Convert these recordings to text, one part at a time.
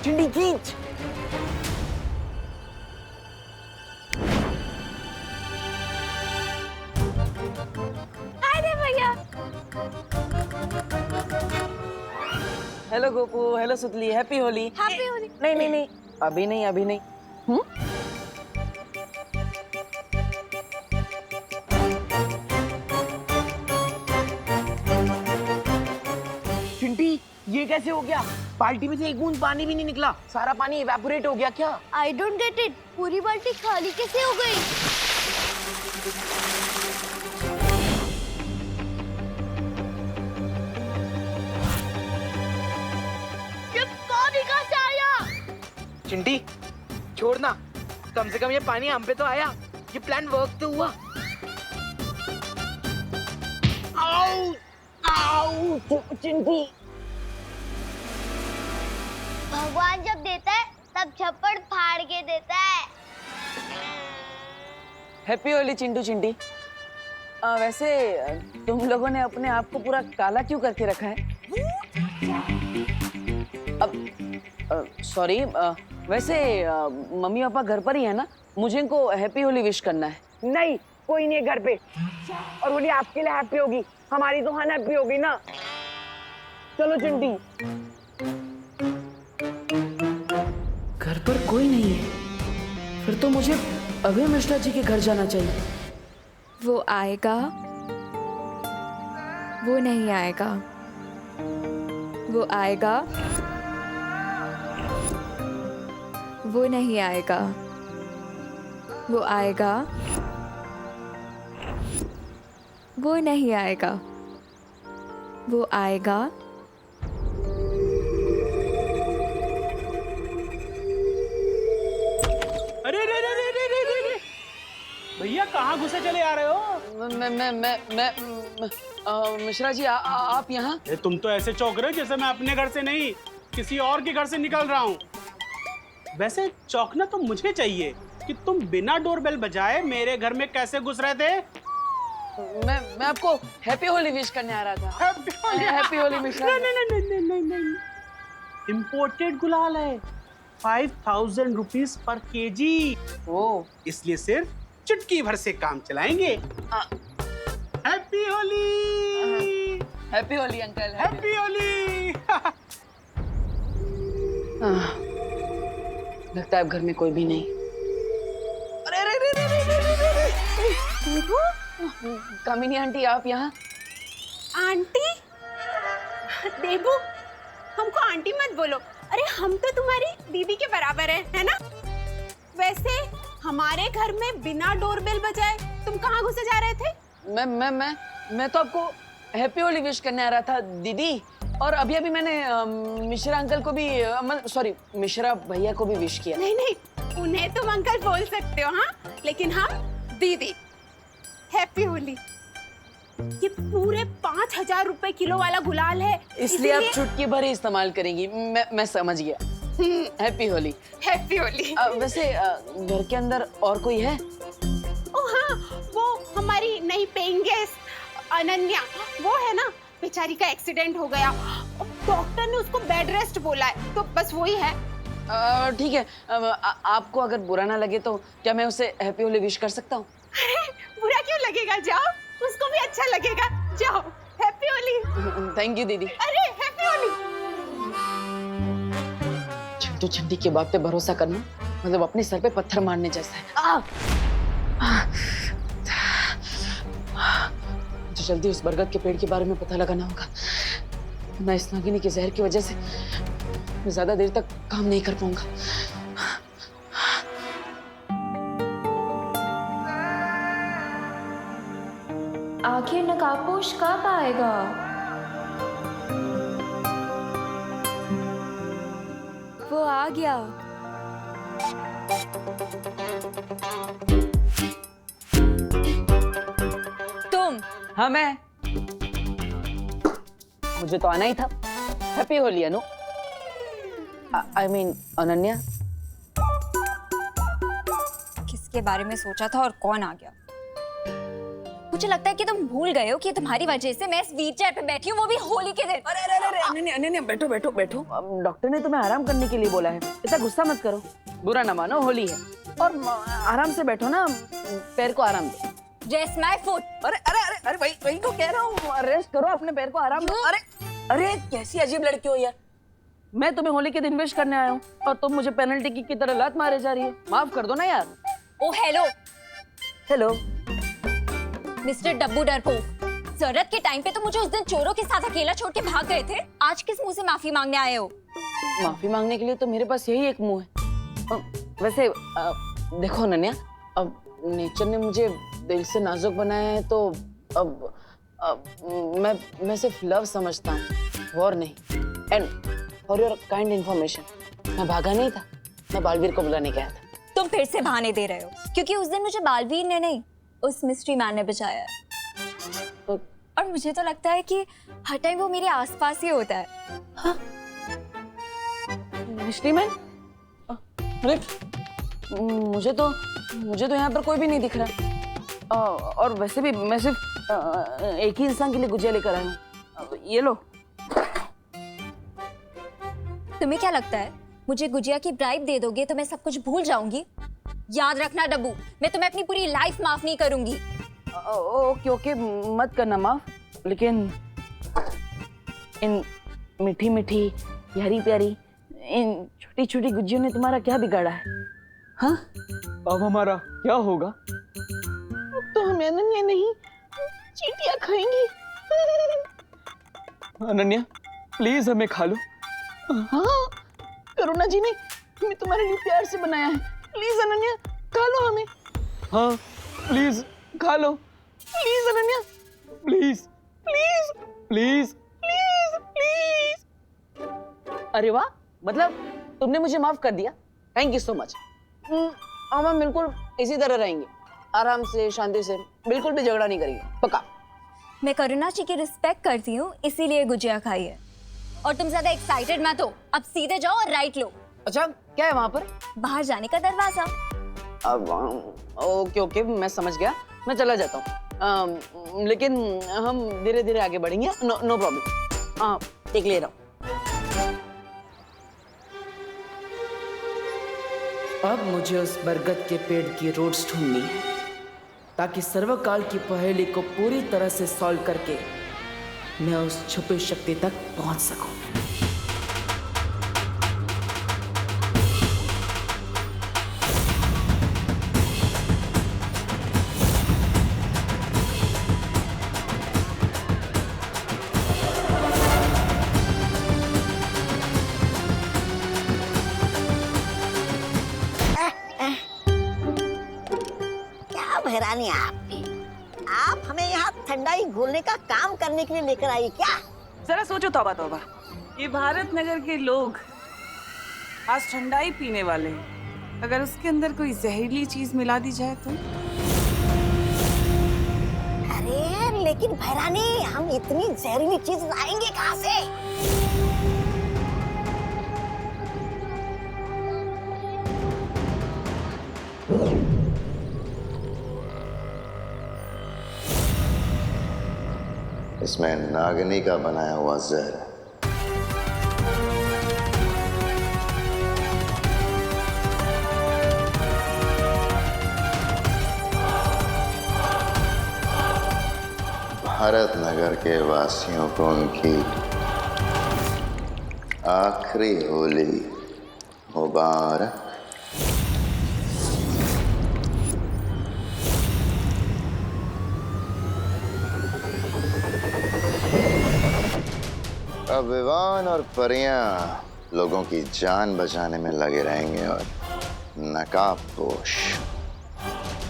चिंटी खींच। अरे भैया। हेलो गोपू, हेलो सुतली, हैप्पी होली। हैप्पी होली। नहीं नहीं नहीं, अभी नहीं, अभी नहीं। चिंटी, ये कैसे हो गया? बाल्टी में से एक बूंद पानी भी नहीं निकला, सारा पानी इवेपोरेट हो गया क्या? आई डोंट गेट इट, पूरी बाल्टी खाली कैसे हो गई? ये पानी कहाँ से आया? चिंटी, छोड़ना, कम से कम ये पानी हम पे तो आया, ये प्लान वर्क तो हुआ। आओ, आओ, चिंटी। भगवान जब देता है तब छप्पड़ फाड़ के देता है। हैप्पी होली चिंटू चिंटी। वैसे तुम लोगों ने अपने आप को पूरा काला क्यों करके रखा है? अब सॉरी, वैसे मम्मी पापा घर पर ही है ना? मुझे इनको हैप्पी होली विश करना है। नहीं, कोई नहीं है घर पे। और होली आपके लिए हैप्पी होगी, हमारी तो हान हैप्पी होगी ना। चलो चिंटी। घर पर कोई नहीं है, फिर तो मुझे अभय मिश्रा जी के घर जाना चाहिए। वो आएगा, वो नहीं आएगा, वो आएगा, वो नहीं आएगा, वो आएगा, वो नहीं आएगा, वो आएगा। अरे रे रे रे रे रे रे रे भैया कहाँ घुसे चले आ रहे हो? मिश्रा जी, आप यहाँ? तुम तो ऐसे चौंक रहे हो जैसे मैं अपने घर से नहीं किसी और के घर से निकल रहा हूँ। वैसे चौंकना तो मुझे चाहिए कि तुम बिना डोरबेल बजाए मेरे घर में कैसे घुस रहे थे। मैं आपको हैप्पी होली विश करने आ रहा था। हैप्पी होली मिश्रा। नहीं, इम्पोर्टेड गुलाल है, 5000 रुपीज पर केजी। ओ, इसलिए सिर्फ चुटकी भर से काम चलाएंगे। Happy Holi. Happy Holi uncle. Happy Holi. लगता है अब घर में कोई भी नहीं। अरे अरे अरे अरे अरे अरे, कामिनी आंटी, आप यहाँ? आंटी? देबू, हमको आंटी मत बोलो। अरे हम तो तुम्हारी दीदी के बराबर है ना? वैसे हमारे घर में बिना डोरबेल बजाए तुम कहाँ घुसे जा रहे थे? मैं तो आपको हैप्पी होली विश करने आ रहा था दीदी। और अभी अभी मैंने मिश्रा अंकल को भी, सॉरी, मिश्रा भैया को भी विश किया। नहीं, उन्हें तुम अंकल बोल सकते हो, हाँ, लेकिन हम दीदी। हैप्पी होली। ये पूरे 5000 रुपए किलो वाला गुलाल है, इसलिए आप चुटकी भर ही इस्तेमाल करेंगी। मैं समझ गया। हैप्पी होली। हैप्पी होली। वैसे घर के अंदर और कोई है? ओ हाँ, वो हमारी नई पेइंग गेस्ट अनन्या, वो है ना, बेचारी का एक्सीडेंट हो गया, डॉक्टर ने उसको बेड रेस्ट बोला है, तो बस वही है। ठीक है, आपको अगर बुरा ना लगे तो क्या मैं उसे हैप्पी होली विश कर सकता हूँ? अरे बुरा क्यों लगेगा, जाओ, उसको भी अच्छा लगेगा, जाओ। हैप्पी होली। थैंक यू दीदी। अरे हैप्पी होली। चिंटू चिंटी की बात पे भरोसा करना मतलब अपने सर पे पत्थर मारने जैसा है। मुझे जल्दी उस बरगद के पेड़ के बारे में पता लगाना होगा, वरना इस नागिनी के जहर की वजह से मैं ज्यादा देर तक काम नहीं कर पाऊंगा। आखिर नकाबपोश कब आएगा? वो आ गया। तुम? हाँ, मैं। मुझे तो आना ही था। Happy Holi Anu. I mean Ananya. किसके बारे में सोचा था और कौन आ गया? वो मुझे लगता है कि तुम भूल गए हो कि तुम्हारी वजह से मैं इस व्हीलचेयर पे बैठी हूँ, वो भी होली के दिन। अरे अरे अरे नहीं नहीं बैठो बैठो बैठो। डॉक्टर ने तुम्हें आराम करने के लिए बोला है, इतना गुस्सा मत करो, बुरा ना मानो, होली है। और आराम से बैठो ना, पैर को आराम दो। Rest my foot। अरे अरे अरे अरे वही तो कह रहा हूँ, रेस्ट करो, अपने पैर को आराम दो। अरे अरे कैसी अजीब लड़की हो यार, मैं तुम्हें होली के दिन विश करने आया हूँ और तुम मुझे पेनल्टी की तरह लात मारे जा रही हो, माफ कर दो ना यार। ओ हेलो हेलो मिस्टर डब्बू डरपोक, जरूरत के टाइम पे तो मुझे उस दिन चोरों के साथ अकेला छोड़ के भाग गए थे, आज किस मुंह से माफी मांगने आए हो? माफी मांगने के लिए तो मेरे पास यही एक मुंह है। वैसे देखो अनन्या, अब नेचर ने मुझे दिल से नाजुक बनाया है, तो अब मैं सिर्फ लव समझता हूँ और नहीं। And for your kind information, मैं भागा नहीं था, मैं बालवीर को बुलाने गया था। तुम फिर से बहाने दे रहे हो, क्योंकि उस दिन मुझे बालवीर ने नहीं, उस मिस्ट्री मैन ने बचाया है। तो और मुझे तो लगता है कि हर टाइम वो मेरे आसपास ही होता है। हाँ? Mystery man? अरे मुझे तो यहाँ पर कोई भी नहीं दिख रहा। और वैसे भी मैं सिर्फ एक ही इंसान के लिए गुजिया लेकर आया हूँ, ये लो। तुम्हें क्या लगता है मुझे गुजिया की ब्राइब दे दोगे तो मैं सब कुछ भूल जाऊंगी? याद रखना डब्बू, मैं तुम्हें अपनी पूरी लाइफ माफ नहीं करूंगी। ओके ओके, मत करना माफ, लेकिन इन मीठी मीठी प्यारी प्यारी इन छोटी छोटी गुजियों ने तुम्हारा क्या बिगाड़ा है? हाँ, अब हमारा क्या होगा? अब तो हम अनन्या नहीं चींटियां खाएंगी। अनन्या प्लीज हमें खा लो। हाँ, करुणा जी ने हमें तुम्हारे लिए प्यार से बनाया है, प्लीज अनन्या खा लो हमें। हाँ प्लीज खा लो, please Ananya, please please please please please. अरे वाह, मतलब तुमने मुझे माफ कर दिया, थैंक यू सो मच। अब हम बिल्कुल इसी तरह रहेंगे, आराम से शांति से, बिल्कुल भी झगड़ा नहीं करेंगे, पक्का। मैं करुणा जी की रिस्पेक्ट करती हूँ, इसीलिए गुजिया खाई है। और तुम ज्यादा एक्साइटेड मत हो, अब सीधे जाओ और राइट लो। अच्छा, क्या है वहाँ पर? बाहर जाने का दरवाजा। अब ओके ओके, मैं समझ गया, मैं चला जाता हूँ। लेकिन हम धीरे धीरे आगे बढ़ेंगे, नो प्रॉब्लम। हाँ, एक ले रहा हूँ। अब मुझे उस बरगद के पेड़ की रूट्स ढूंढनी है, ताकि सर्वकाल की पहेली को पूरी तरह से सॉल्व करके मैं उस छुपी शक्ति तक पहुंच सकूं। क्या भैरानी आपकी, आप हमें यहाँ ठंडाई घोलने का काम करने के लिए लेकर आई क्या? जरा सोचो, तौबा तौबा, ये भारत नगर के लोग आज ठंडाई पीने वाले हैं, अगर उसके अंदर कोई जहरीली चीज मिला दी जाए तो? अरे लेकिन भैरानी, हम इतनी जहरीली चीज लाएंगे कहाँ से? इसमें नागिनी का बनाया हुआ जहर है। भारत नगर के वासियों को उनकी आखिरी होली मुबारक। अब विवान और परियां लोगों की जान बचाने में लगे रहेंगे और नकाबपोश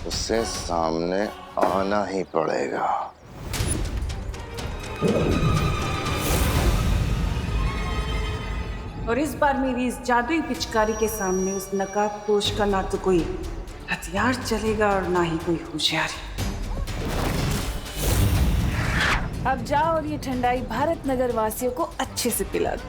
उससे सामने आना ही पड़ेगा। और इस बार मेरी इस जादुई पिचकारी के सामने उस नकाबपोश का ना तो कोई हथियार चलेगा और ना ही कोई होशियारी। अब जाओ और ये ठंडाई भारत नगर वासियों को अच्छे से पिला दो।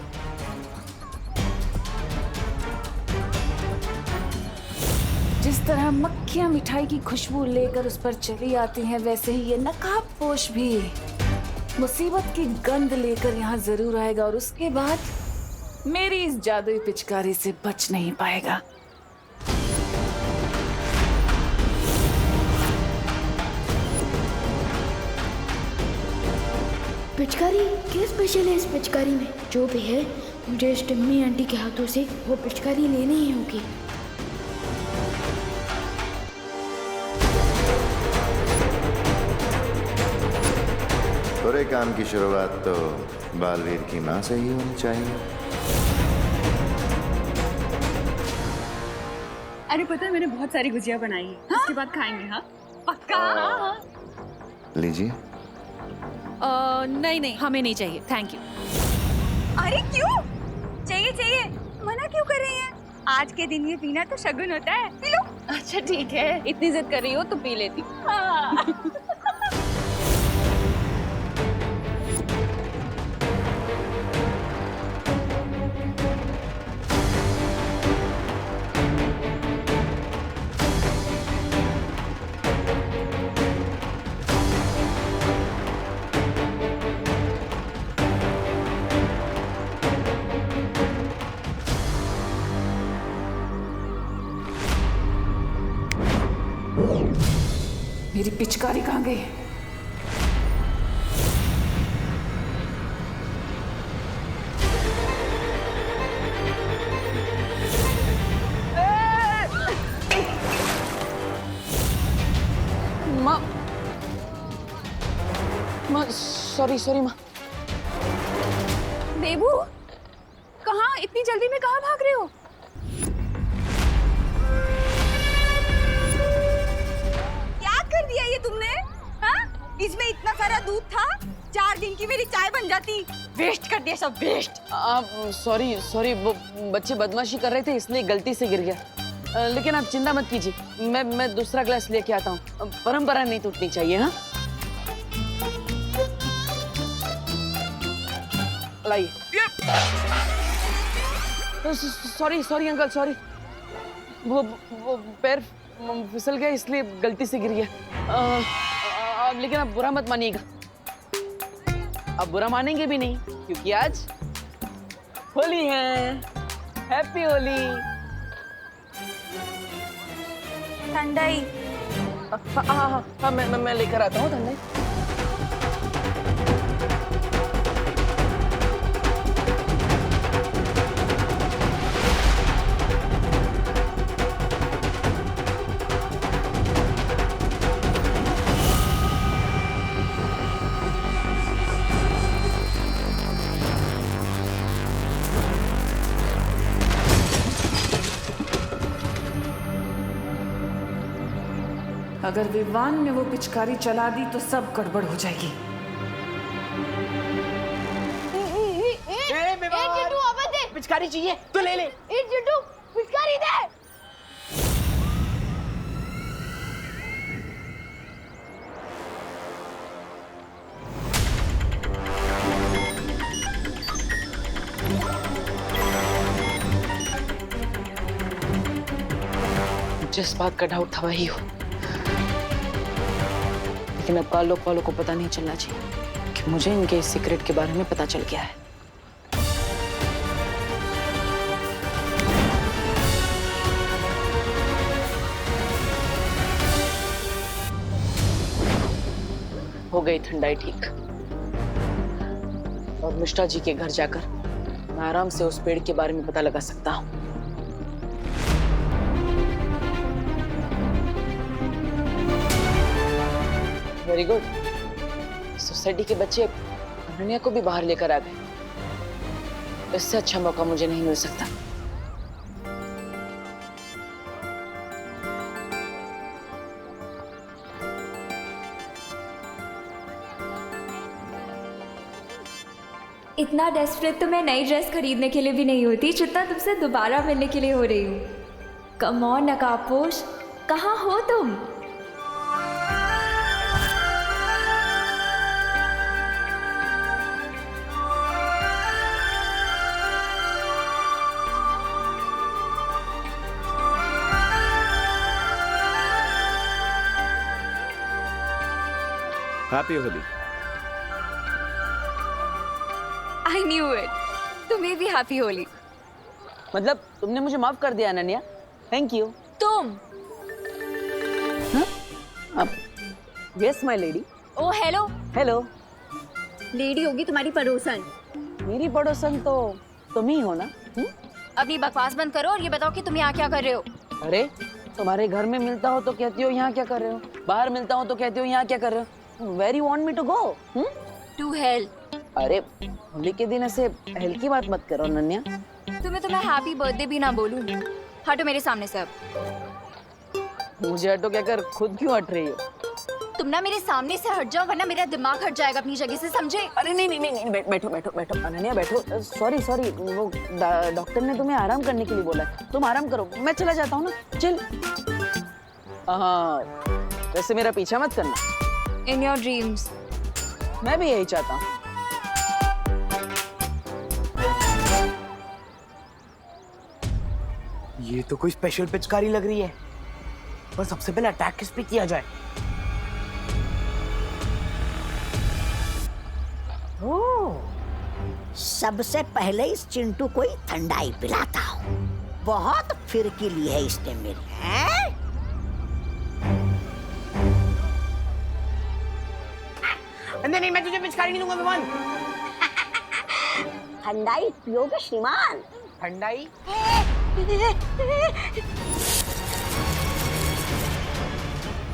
जिस जिस तरह मक्खियां मिठाई की खुशबू लेकर उस पर चली आती हैं, वैसे ही ये नकाबपोश भी मुसीबत की गंध लेकर यहाँ जरूर आएगा और उसके बाद मेरी इस जादुई पिचकारी से बच नहीं पाएगा। पिचकारी क्या स्पेशल है इस पिचकारी में? जो भी है मुझे इस टिम्मी आंटी के हाथों से वो पिचकारी लेनी ही होगी। बुरे काम की शुरुआत तो बालवीर की माँ से ही होनी चाहिए। अरे पता है मैंने बहुत सारी गुजिया बनाई है। हाँ? इसके बाद खाएंगे। हाँ पक्का। लीजिए। नहीं हमें नहीं चाहिए, थैंक यू। अरे क्यों चाहिए? चाहिए मना क्यों कर रही हैं? आज के दिन ये पीना तो शगुन होता है, पी लो। अच्छा ठीक है, इतनी जिद कर रही हो तो पी लेती हूँ। हाँ। मेरी पिचकारी कहाँ गई? माँ सॉरी माँ। देबू कहाँ? इतनी जल्दी में कहाँ भाग रहे हो? कर दिया ये तुमने? हाँ? इसमें इतना सारा दूध था, 4 दिन की मेरी चाय बन जाती। वेस्ट कर दिया सब, वेस्ट। आप सॉरी वो बच्चे बदमाशी कर रहे थे इसलिए गलती से गिर गया। लेकिन आप चिंता मत कीजिए, मैं दूसरा ग्लास लेके आता हूँ। परंपरा नहीं टूटनी चाहिए। हाँ लाइए। Sorry uncle, sorry. वो पैर फिसल गया इसलिए गलती से गिर गया। लेकिन आप बुरा मत मानिएगा। आप बुरा मानेंगे भी नहीं क्योंकि आज होली है। हैप्पी होली। ठंडाई। हाँ मैं लेकर आता हूँ ठंडाई। अगर विवान ने वो पिचकारी चला दी तो सब गड़बड़ हो जाएगी। पिचकारी चाहिए तो ले ले। पिचकारी दे। जिस बात का डाउट था वही हो, लेकिन अब बालोक वालों को पता नहीं चलना चाहिए कि मुझे इनके इस सीक्रेट के बारे में पता चल गया है। हो गई ठंडाई ठीक। और मिश्रा जी के घर जाकर मैं आराम से उस पेड़ के बारे में पता लगा सकता हूँ। Very good. सोसाइटी के बच्चे अनन्या को भी बाहर लेकर आ गए। इससे अच्छा मौका मुझे नहीं मिल सकता। इतना डेस्परेट तो मैं नई ड्रेस खरीदने के लिए भी नहीं होती जितना तुमसे दोबारा मिलने के लिए हो रही हूँ। कम ऑन नकाबपोश, कहाँ हो तुम? Happy Holi. I knew it, तुम्हें भी हैप्पी होली। मतलब तुमने मुझे माफ कर दिया अनन्या, थैंक यू। तुम? Yes my lady. Oh hello. Hello. Lady होगी तुम्हारी पड़ोसन। मेरी पड़ोसन तो तुम ही हो ना? अपनी बकवास बंद करो और ये बताओ कि तुम यहाँ क्या कर रहे हो? अरे तुम्हारे घर में मिलता हो तो कहती हो यहाँ क्या कर रहे हो, बाहर मिलता हो तो कहती हो यहाँ क्या कर रहे हो। Where you want me to go? To hell. अरे होली के दिन ऐसे हेल की बात मत करो अनन्या। तुम्हें हैप्पी बर्थडे भी ना बोलूं। हटो मेरे सामने से अब। मुझे हटो क्या कर, खुद क्यों हट रही हो? तुम ना मेरे सामने से हट जाओ वरना मेरा दिमाग हट जाएगा अपनी जगह से, समझे? अरे नहीं नहीं नहीं, बैठो बैठो बैठो अनन्या बैठो। सॉरी सॉरी, वो डॉक्टर ने तुम्हें आराम करने के लिए बोला है, तुम आराम करो, मैं चला जाता हूँ ना। चल। हाँ वैसे मेरा पीछा मत करना। In your dreams. मैं भी यही चाहता हूँ। ये तो कोई स्पेशल पिचकारी लग रही है, पर सबसे पहले अटैक किस पे किया जाए? सबसे पहले इस चिंटू को ही ठंडाई पिलाता हूँ। बहुत फिरकीली है इसने मेरी। नहीं, मैं तुझे पिचकारी नहीं दूंगा विमान। ठंडाई पियोगे श्रीमान? ठंडाई?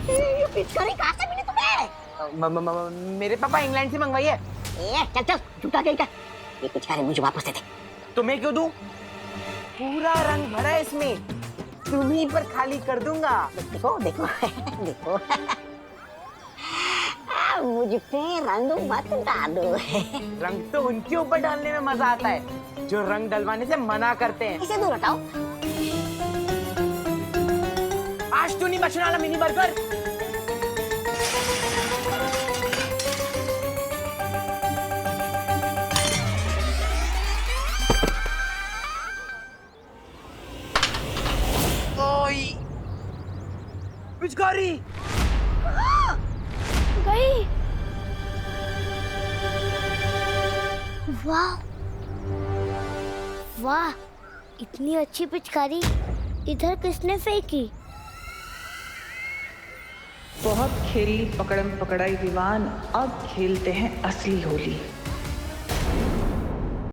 ये पिचकारी कहाँ से मिली तुम्हें? मेरे पापा इंग्लैंड से मंगवाई है। चल चल झूठा कहीं का। ये पिचकारी मुझे वापस दे दे। तुम्हें क्यों दूं? पूरा रंग भरा है इसमें, तुम्हीं पर खाली कर दूंगा। देखो देखो देखो। मुझ पे रंग मत डालो। रंग तो उनके ऊपर डालने में मजा आता है जो रंग डलवाने से मना करते हैं। इसे दूर हटाओ। आज तो नहीं बचने वाला मिनी बर्गर। पिचकारी गई। वाह वाह, इतनी अच्छी पिचकारी इधर किसने फेंकी? बहुत खेली पकड़म पकड़ाई विवान, अब खेलते हैं असली होली।